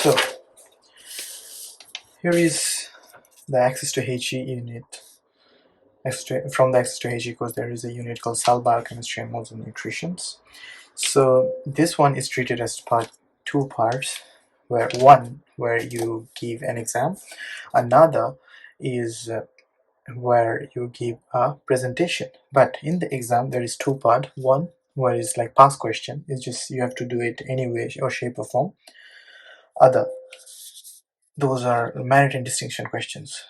So here is the access to HE unit. From the access to HE course, there is a unit called cell biochemistry and modes of nutrition. So this one is treated as two parts, where one where you give an exam, another is where you give a presentation. But in the exam there is two parts. One where is like past question, it's just you have to do it any way or shape or form. Other, those are merit and distinction questions.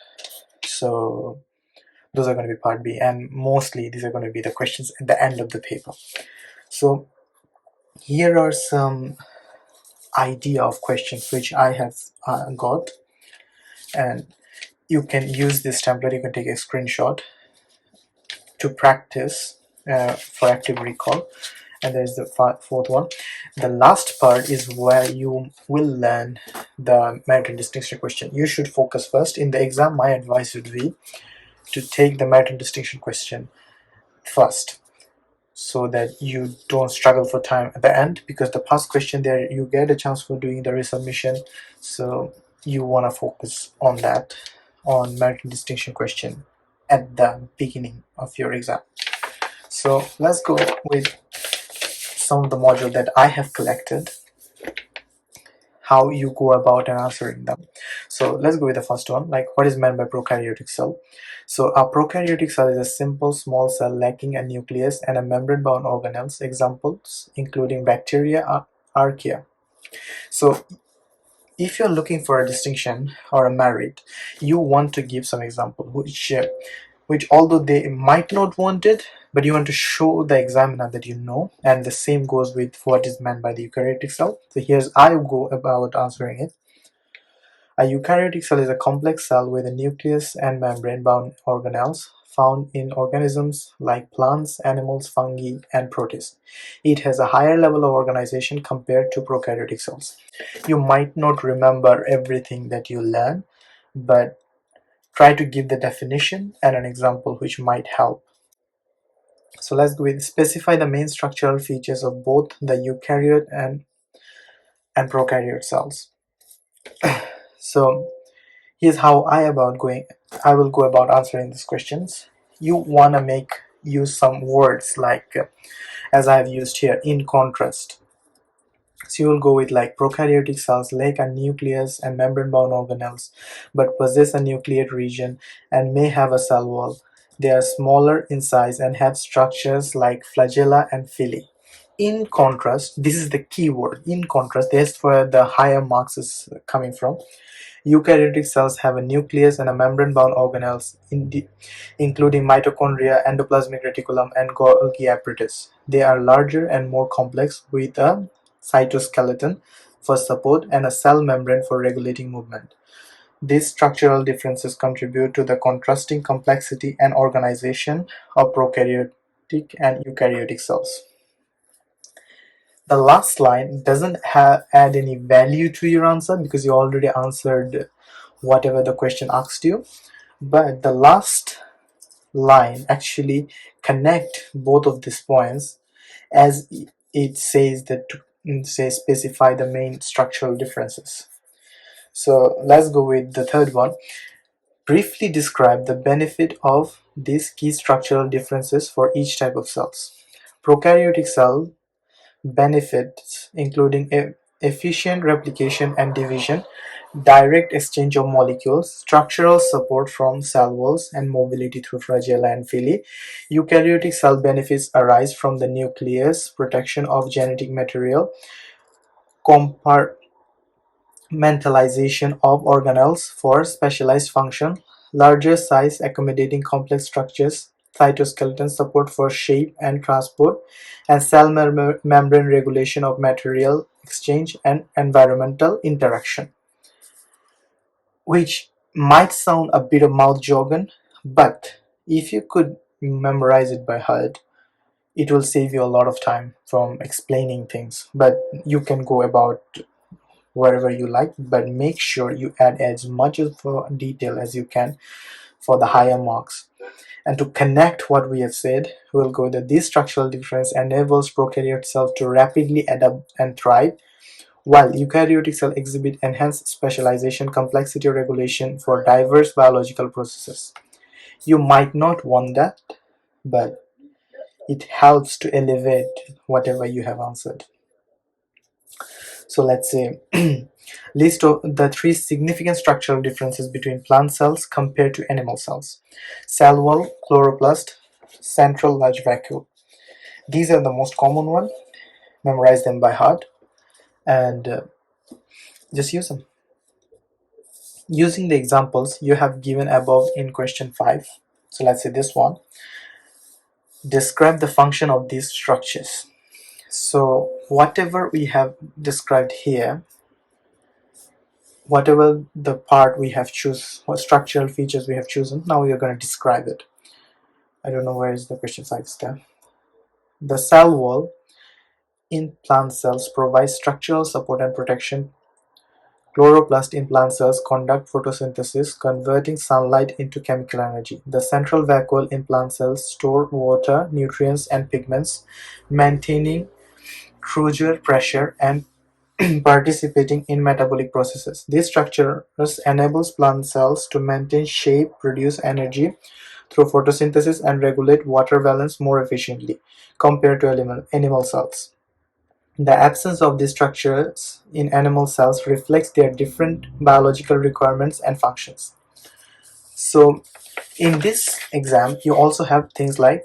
So those are going to be part B, and mostly these are going to be the questions at the end of the paper. So here are some idea of questions which I have got, and you can use this template. You can take a screenshot to practice for active recall. And there's the fourth one. The last part is where you will learn the merit and distinction question. You should focus first. In the exam, my advice would be to take the merit and distinction question first, so that you don't struggle for time at the end, because the past question there you get a chance for doing the resubmission. So you want to focus on that, on merit and distinction question at the beginning of your exam. So let's go with some of the module that I have collected, how you go about and answering them. So let's go with the first one, like what is meant by prokaryotic cell. So a prokaryotic cell is a simple small cell lacking a nucleus and a membrane-bound organelles. Examples including bacteria, archaea. So if you're looking for a distinction or a merit, you want to give some example which although they might not want it, but you want to show the examiner that you know. And the same goes with what is meant by the eukaryotic cell. So here's I go about answering it. A eukaryotic cell is a complex cell with a nucleus and membrane-bound organelles found in organisms like plants, animals, fungi, and protists. It has a higher level of organization compared to prokaryotic cells. You might not remember everything that you learn, but try to give the definition and an example which might help. So let's go with specify the main structural features of both the eukaryote and prokaryote cells. So here's how I will go about answering these questions. You want to use some words like as I have used here, in contrast. So you will go with like prokaryotic cells lack a nucleus and membrane-bound organelles, but possess a nucleate region and may have a cell wall. They are smaller in size and have structures like flagella and villi. In contrast, this is the key word, in contrast, that's where the higher marks is coming from. Eukaryotic cells have a nucleus and a membrane-bound organelles, including mitochondria, endoplasmic reticulum, and Golgi apparatus. They are larger and more complex, with a cytoskeleton for support and a cell membrane for regulating movement. These structural differences contribute to the contrasting complexity and organization of prokaryotic and eukaryotic cells. The last line doesn't add any value to your answer because you already answered whatever the question asked you, but the last line actually connect both of these points, as it says that to specify the main structural differences. So let's go with the third one. Briefly describe the benefit of these key structural differences for each type of cells. Prokaryotic cell benefits including efficient replication and division, direct exchange of molecules, structural support from cell walls, and mobility through flagella and villi. Eukaryotic cell benefits arise from the nucleus, protection of genetic material, compartmentalization of organelles for specialized function, larger size accommodating complex structures, cytoskeleton support for shape and transport, and cell membrane regulation of material exchange and environmental interaction. Which might sound a bit of mouth jargon, but if you could memorize it by heart, it will save you a lot of time from explaining things. But you can go about wherever you like, but make sure you add as much of detail as you can for the higher marks. And to connect what we have said, we'll go that this structural difference enables prokaryote cells to rapidly adapt and thrive, while eukaryotic cells exhibit enhanced specialization, complexity regulation for diverse biological processes. You might not want that, but it helps to elevate whatever you have answered. So let's say list of the three significant structural differences between plant cells compared to animal cells. Cell wall, chloroplast, central large vacuole. These are the most common one. Memorize them by heart and just use them. Using the examples you have given above in question 5. So let's say this one. Describe the function of these structures. So whatever we have described here, whatever the part we have chosen, what structural features we have chosen, now we are going to describe it. I don't know where is the question 5 step. The cell wall in plant cells provides structural support and protection. Chloroplast in plant cells conduct photosynthesis, converting sunlight into chemical energy. The central vacuole in plant cells store water, nutrients, and pigments, maintaining Kruger pressure and participating in metabolic processes. These structures enables plant cells to maintain shape, produce energy through photosynthesis, and regulate water balance more efficiently compared to animal cells. The absence of these structures in animal cells reflects their different biological requirements and functions. So in this exam, you also have things like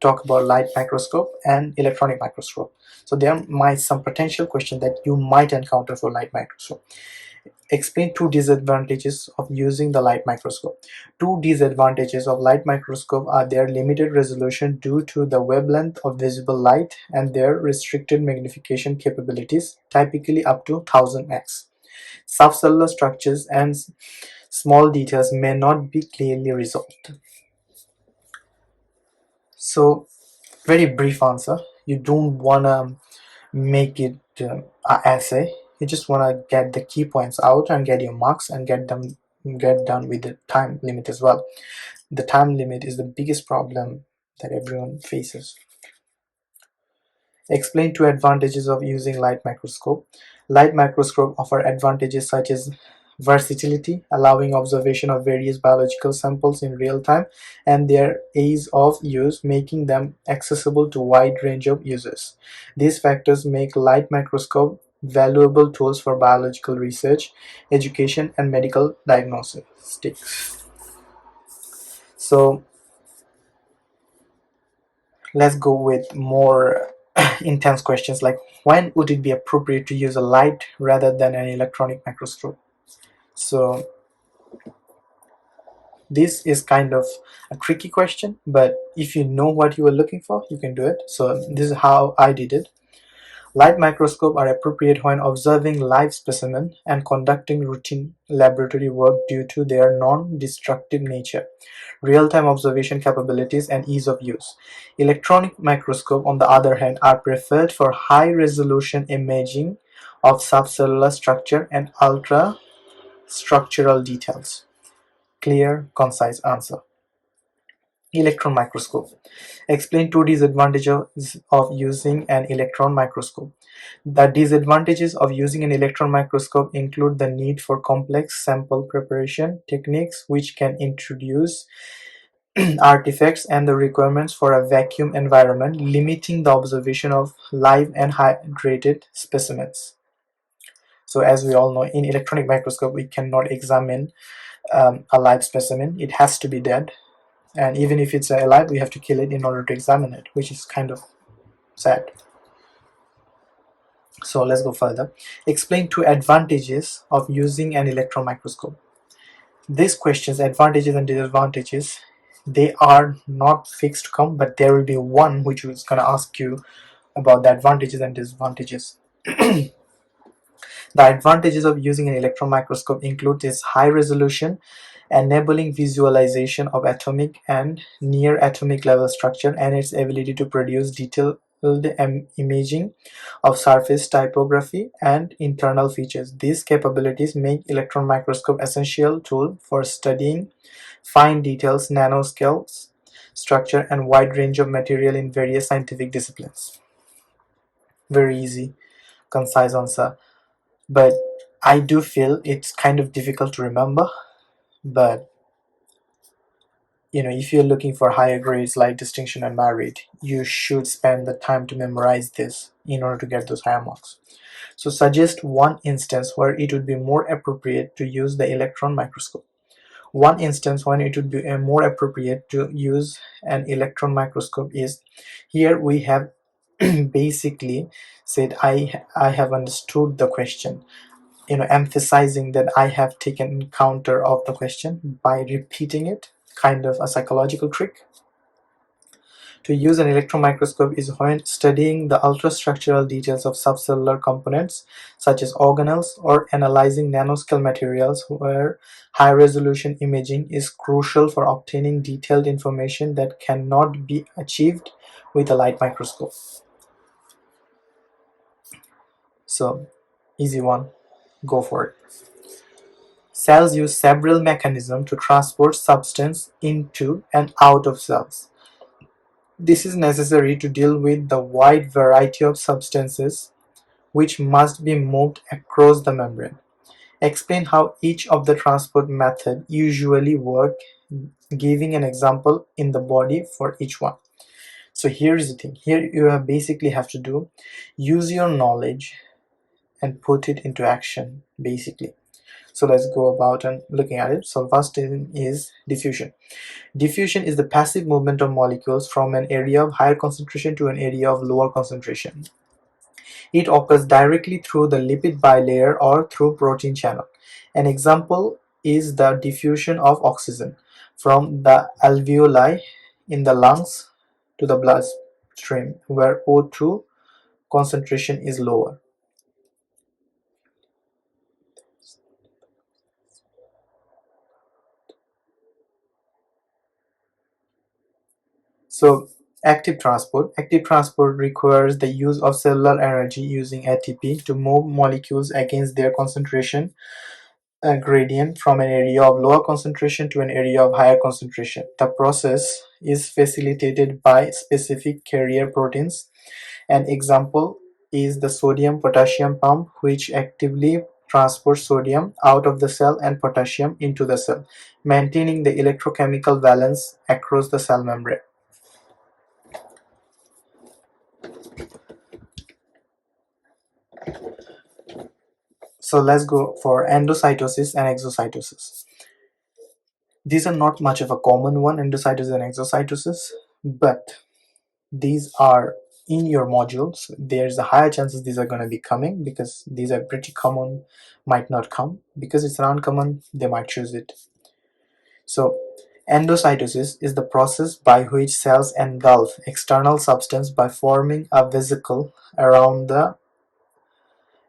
talk about light microscope and electronic microscope. So there might some potential question that you might encounter for light microscope. Explain two disadvantages of using the light microscope. Two disadvantages of light microscope are their limited resolution due to the wavelength of visible light and their restricted magnification capabilities, typically up to 1000x. Subcellular structures and small details may not be clearly resolved. So, very brief answer. You don't want to make it an essay. You just want to get the key points out and get your marks and get done with the time limit as well. The time limit is the biggest problem that everyone faces. Explain two advantages of using light microscope. Light microscope offer advantages such as versatility, allowing observation of various biological samples in real time, and their ease of use, making them accessible to a wide range of users. These factors make light microscope valuable tools for biological research, education, and medical diagnostics. So let's go with more intense questions like when would it be appropriate to use a light rather than an electronic microscope. So this is kind of a tricky question, but if you know what you are looking for, you can do it. So this is how I did it. Light microscopes are appropriate when observing live specimens and conducting routine laboratory work due to their non-destructive nature, real-time observation capabilities, and ease of use. Electronic microscopes, on the other hand, are preferred for high-resolution imaging of subcellular structure and ultra-structural details. Clear, concise answer. Electron microscope. Explain two disadvantages of using an electron microscope. The disadvantages of using an electron microscope include the need for complex sample preparation techniques which can introduce artifacts and the requirements for a vacuum environment, limiting the observation of live and hydrated specimens. So as we all know, in electronic microscope, we cannot examine a live specimen. It has to be dead. And even if it's alive, we have to kill it in order to examine it, which is kind of sad. So let's go further. Explain two advantages of using an electron microscope. These questions, advantages and disadvantages, they are not fixed to come, but there will be one which is going to ask you about the advantages and disadvantages. The advantages of using an electron microscope include its high resolution, enabling visualization of atomic and near atomic level structure, and its ability to produce detailed imaging of surface typography and internal features. These capabilities make electron microscope essential tool for studying fine details, nanoscales, structure, and wide range of material in various scientific disciplines. Very easy, concise answer. but I do feel it's kind of difficult to remember. But if you're looking for higher grades like distinction and merit, you should spend the time to memorize this in order to get those higher marks. So suggest one instance where it would be more appropriate to use the electron microscope. One instance when it would be more appropriate to use an electron microscope is, here we have basically said I have understood the question, emphasizing that I have taken counter of the question by repeating it, kind of a psychological trick. To use an electron microscope is when studying the ultrastructural details of subcellular components such as organelles, or analyzing nanoscale materials, where high-resolution imaging is crucial for obtaining detailed information that cannot be achieved with a light microscope. So, easy one, go for it. Cells use several mechanisms to transport substance into and out of cells. This is necessary to deal with the wide variety of substances which must be moved across the membrane. Explain how each of the transport method usually work, giving an example in the body for each one. So here's the thing. Here you basically have to use your knowledge and put it into action, basically. So let's go about and looking at it. So first thing is diffusion. Diffusion is the passive movement of molecules from an area of higher concentration to an area of lower concentration. It occurs directly through the lipid bilayer or through protein channel. An example is the diffusion of oxygen from the alveoli in the lungs to the bloodstream, where O2 concentration is lower. So active transport. Active transport requires the use of cellular energy using ATP to move molecules against their concentration gradient from an area of lower concentration to an area of higher concentration. The process is facilitated by specific carrier proteins. An example is the sodium-potassium pump, which actively transports sodium out of the cell and potassium into the cell, maintaining the electrochemical valence across the cell membrane. So let's go for endocytosis and exocytosis. These are not much of a common one, endocytosis and exocytosis, but these are in your modules. There's a higher chances these are going to be coming, because these are pretty common, might not come. Because it's an uncommon, they might choose it. So endocytosis is the process by which cells engulf external substance by forming a vesicle around the.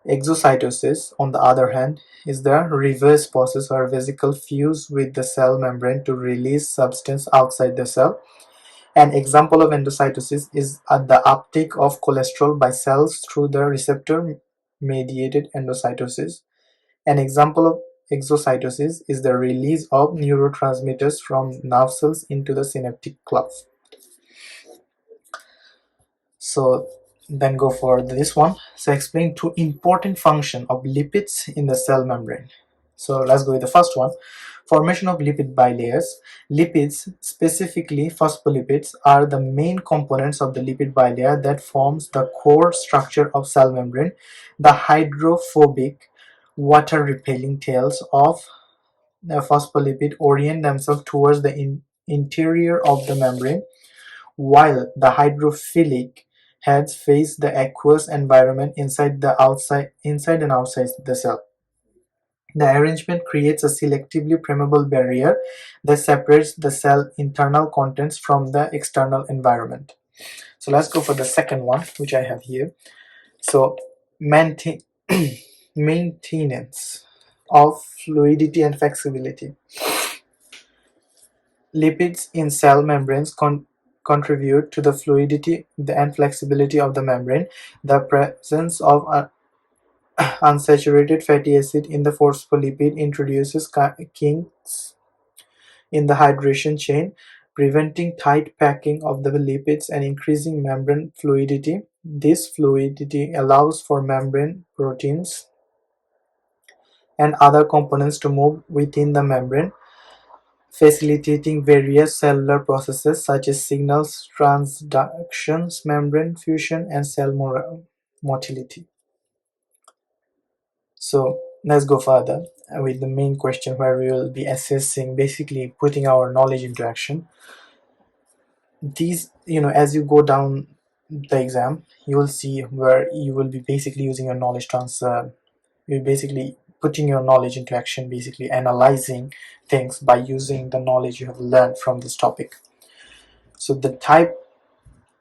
Exocytosis, on the other hand, is the reverse process where vesicles fuse with the cell membrane to release substance outside the cell. An example of endocytosis is the uptake of cholesterol by cells through the receptor-mediated endocytosis. An example of exocytosis is the release of neurotransmitters from nerve cells into the synaptic cleft. So then go for this one. So explain two important functions of lipids in the cell membrane. So let's go with the first one. Formation of lipid bilayers. Lipids, specifically phospholipids, are the main components of the lipid bilayer that forms the core structure of cell membrane. The hydrophobic, water-repelling tails of the phospholipid orient themselves towards the interior of the membrane, while the hydrophilic heads face the aqueous environment inside and outside the cell. The arrangement creates a selectively permeable barrier that separates the cell internal contents from the external environment. So let's go for the second one, which I have here. So maintenance of fluidity and flexibility. Lipids in cell membranes contribute to the fluidity and flexibility of the membrane. The presence of unsaturated fatty acid in the phospholipid introduces kinks in the hydration chain, preventing tight packing of the lipids and increasing membrane fluidity. This fluidity allows for membrane proteins and other components to move within the membrane, facilitating various cellular processes such as signals transductions, membrane fusion, and cell motility. So let's go further with the main question, where we will be assessing, basically putting our knowledge into action. These, as you go down the exam, you will see where you will be basically using your knowledge transfer. You're basically putting your knowledge into action, basically analyzing things by using the knowledge you have learned from this topic. So the type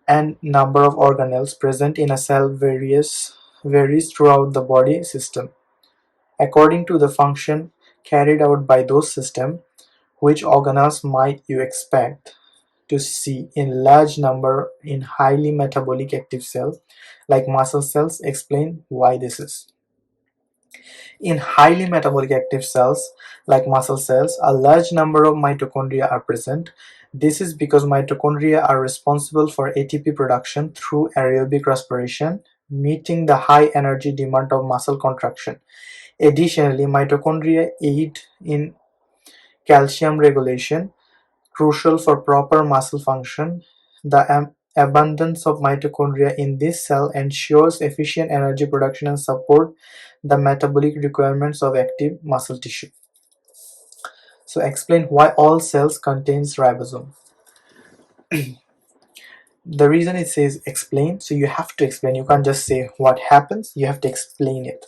and number of organelles present in a cell varies throughout the body system according to the function carried out by those systems. Which organelles might you expect to see in large number in highly metabolic active cells like muscle cells? Explain why this is. In highly metabolic active cells like muscle cells, a large number of mitochondria are present. This is because mitochondria are responsible for ATP production through aerobic respiration, meeting the high energy demand of muscle contraction. Additionally, mitochondria aid in calcium regulation, crucial for proper muscle function. The abundance of mitochondria in this cell ensures efficient energy production and support the metabolic requirements of active muscle tissue. So explain why all cells contains ribosome. The reason it says explain, so you have to explain. You can't just say what happens, you have to explain it.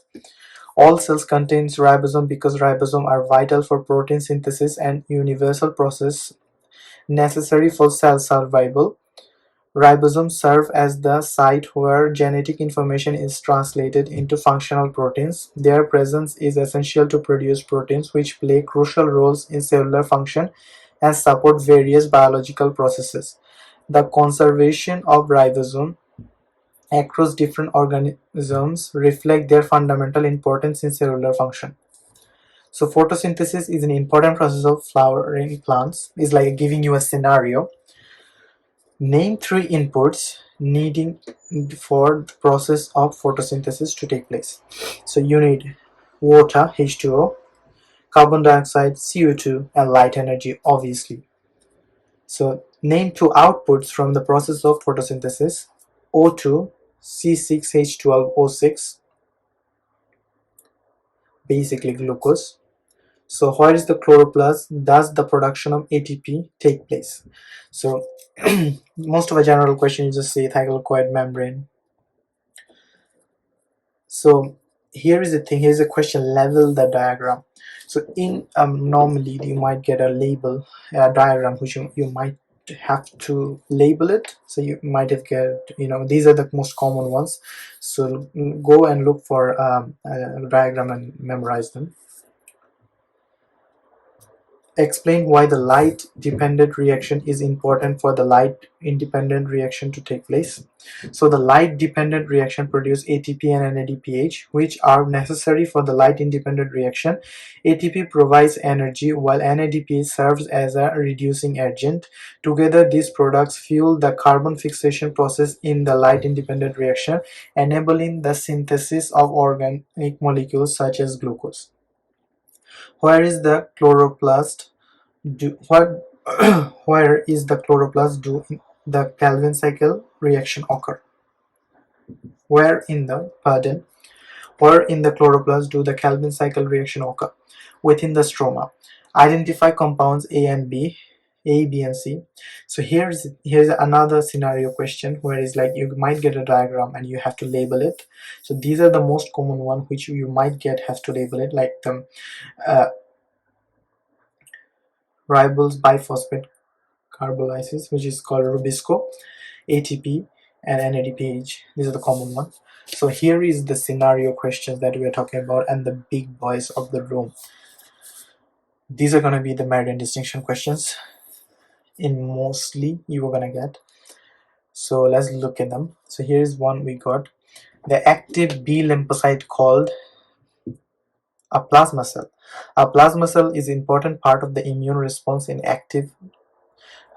All cells contains ribosome because ribosomes are vital for protein synthesis and universal process necessary for cell survival. Ribosomes serve as the site where genetic information is translated into functional proteins. Their presence is essential to produce proteins which play crucial roles in cellular function and support various biological processes. The conservation of ribosomes across different organisms reflect their fundamental importance in cellular function. So photosynthesis is an important process of flowering plants. It's like giving you a scenario. Name three inputs needing for the process of photosynthesis to take place. So you need water, H2O, carbon dioxide, CO2, and light energy, obviously. So name two outputs from the process of photosynthesis: O2, C6H12O6, basically glucose. So where is the chloroplast? Does the production of ATP take place? So most of a general question, you just say thylakoid membrane. So here is the thing, here's a question, level the diagram. So in normally you might get a label, a diagram, which you might have to label it. So you might have get, these are the most common ones. So go and look for a diagram and memorize them. Explain why the light-dependent reaction is important for the light-independent reaction to take place. So the light-dependent reaction produces ATP and NADPH, which are necessary for the light-independent reaction. ATP provides energy while NADPH serves as a reducing agent. Together, these products fuel the carbon fixation process in the light-independent reaction, enabling the synthesis of organic molecules such as glucose. Where is the chloroplast do what where is the chloroplast do the Calvin cycle reaction occur? Where in the chloroplast do the Calvin cycle reaction occur? Within the stroma. Identify compounds A, B, and C. So here's another scenario question where it's like you might get a diagram and you have to label it. So these are the most common one which you might get have to label it, like the ribose biphosphate carbolysis, which is called Rubisco, ATP, and NADPH. These are the common ones. So here is the scenario questions that we are talking about and the big boys of the room. These are going to be the meridian distinction questions in mostly you are going to get. So let's look at them. So here is one we got. The active B lymphocyte called a plasma cell. A plasma cell is an important part of the immune response in active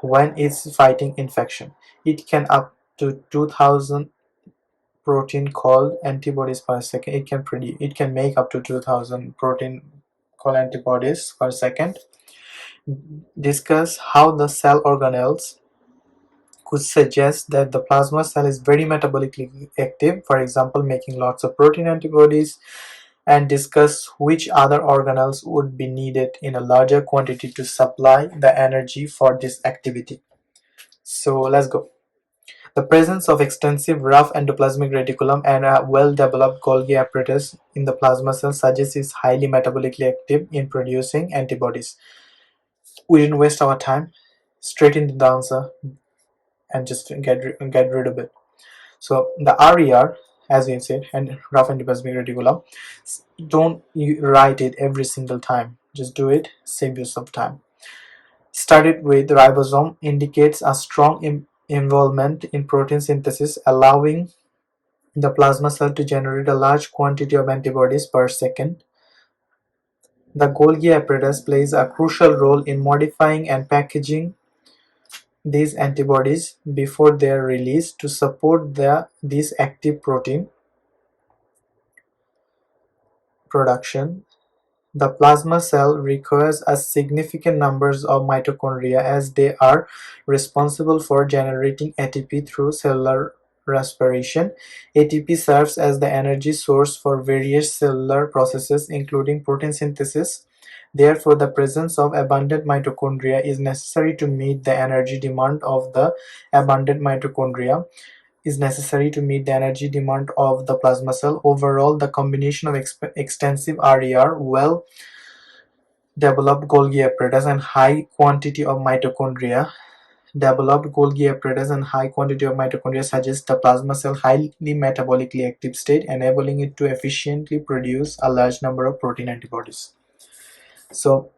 when it's fighting infection. It can up to 2000 protein called antibodies per second. It can make up to 2000 protein called antibodies per second. Discuss how the cell organelles could suggest that the plasma cell is very metabolically active, for example, making lots of protein antibodies, and discuss which other organelles would be needed in a larger quantity to supply the energy for this activity. So let's go. The presence of extensive rough endoplasmic reticulum and a well-developed Golgi apparatus in the plasma cell suggests it's highly metabolically active in producing antibodies. We didn't waste our time, straight into the answer, and just get rid of it. So the RER, as we said, and rough endoplasmic reticulum, don't write it every single time. Just do it, save yourself time. Started with ribosome indicates a strong involvement in protein synthesis, allowing the plasma cell to generate a large quantity of antibodies per second. The Golgi apparatus plays a crucial role in modifying and packaging these antibodies before they are released to support this active protein production. The plasma cell requires a significant numbers of mitochondria as they are responsible for generating ATP through cellular respiration. ATP serves as the energy source for various cellular processes including protein synthesis. Therefore, the presence of abundant mitochondria is necessary to meet the energy demand of the plasma cell. Overall, the combination of extensive RER, well developed Golgi apparatus, and high quantity of mitochondria suggests the plasma cell highly metabolically active state, enabling it to efficiently produce a large number of protein antibodies. So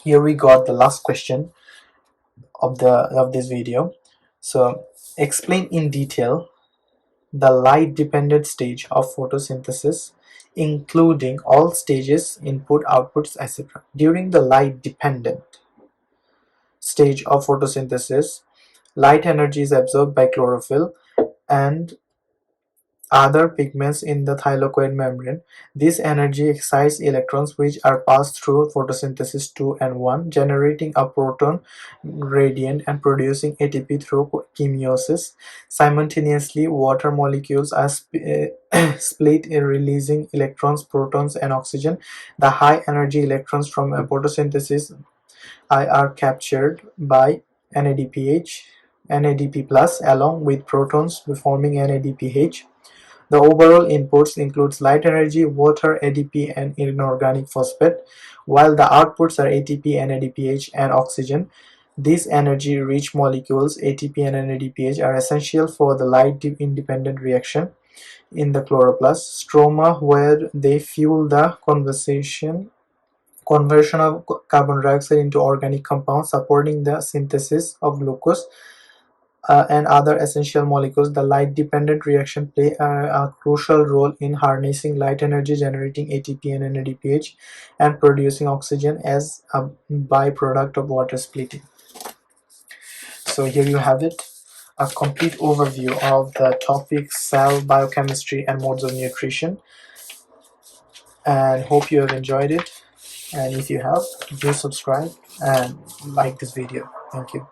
here we got the last question of this video. So explain in detail the light dependent stage of photosynthesis, including all stages, input, outputs, etc. During the light dependent stage of photosynthesis, light energy is absorbed by chlorophyll and other pigments in the thylakoid membrane. This energy excites electrons which are passed through photosynthesis 2 and 1, generating a proton gradient and producing ATP through chemiosis. Simultaneously, water molecules are split in releasing electrons, protons, and oxygen. The high energy electrons from photosynthesis are captured by NADP plus along with protons forming NADPH. The overall inputs includes light energy, water, ADP, and inorganic phosphate, while the outputs are ATP, NADPH, and oxygen. These energy-rich molecules, ATP and NADPH, are essential for the light-independent reaction in the chloroplast stroma, where they fuel the conversion of carbon dioxide into organic compounds, supporting the synthesis of glucose and other essential molecules. The light-dependent reaction play a crucial role in harnessing light energy, generating ATP and NADPH, and producing oxygen as a byproduct of water splitting. So here you have it, a complete overview of the topic cell biochemistry and modes of nutrition, and hope you have enjoyed it. And if you have, do subscribe and like this video. Thank you.